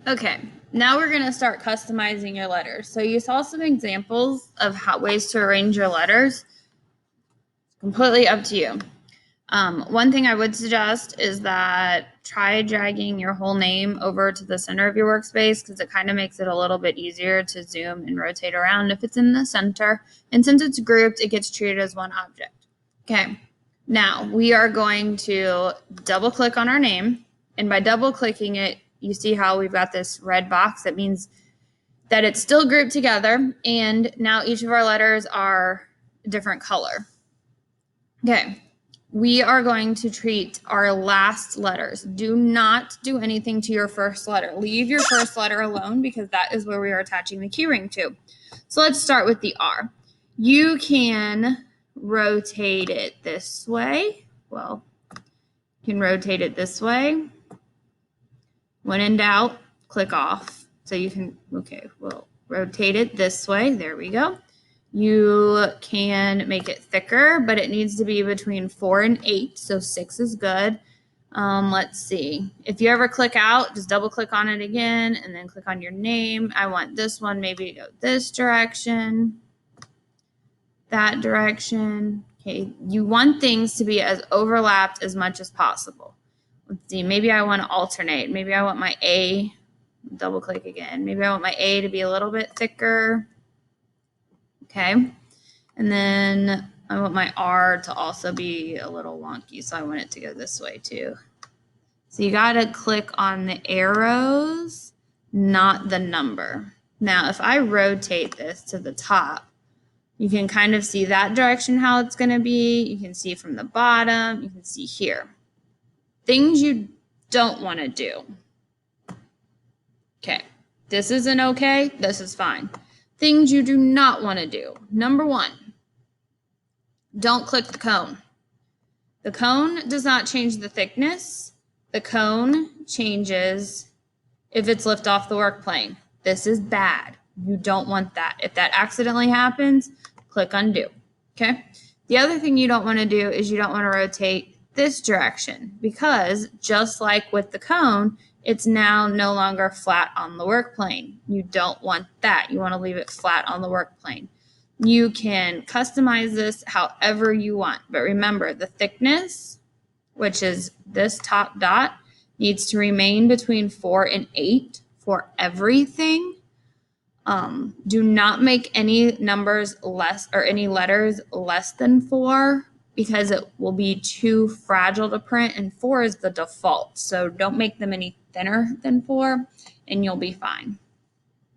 Okay, now we're going to start customizing your letters. So you saw some examples of ways to arrange your letters. Completely up to you. One thing I would suggest is that try dragging your whole name over to the center of your workspace because it kind of makes it a little bit easier to zoom and rotate around if it's in the center. And since it's grouped, it gets treated as one object. Okay, now we are going to double click on our name. And by double clicking it, you see how we've got this red box. That means that it's still grouped together. And now each of our letters are a different color. Okay, we are going to treat our last letters. Do not do anything to your first letter. Leave your first letter alone because that is where we are attaching the keyring to. So let's start with the R. You can rotate it this way. Well, you can rotate it this way. When in doubt, click off. So you can, okay, we'll rotate it this way. There we go. You can make it thicker, but it needs to be between 4 and 8, so 6 is good. Let's see. If you ever click out, just double click on it again and then click on your name. I want this one maybe to go this direction, that direction. Okay, you want things to be as overlapped as much as possible. Let's see, maybe I want to alternate. Maybe I want my A, double click again. Maybe I want my A to be a little bit thicker. Okay, and then I want my R to also be a little wonky, so I want it to go this way too. So you got to click on the arrows, not the number. Now, if I rotate this to the top, you can kind of see that direction how it's going to be. You can see from the bottom. You can see here. Things you don't want to do. Okay, this isn't okay. This is fine. Things you do not want to do. Number 1, don't click the cone. The cone does not change the thickness. The cone changes if it's lifted off the work plane. This is bad. You don't want that. If that accidentally happens, click undo. Okay? The other thing you don't want to do is you don't want to rotate this direction because just like with the cone, it's now no longer flat on the work plane. You don't want that. You want to leave it flat on the work plane. You can customize this however you want, but remember the thickness, which is this top dot, needs to remain between 4 and 8 for everything. Do not make any numbers less or any letters less than 4 because it will be too fragile to print, and 4 is the default. So don't make them any thinner than 4 and you'll be fine.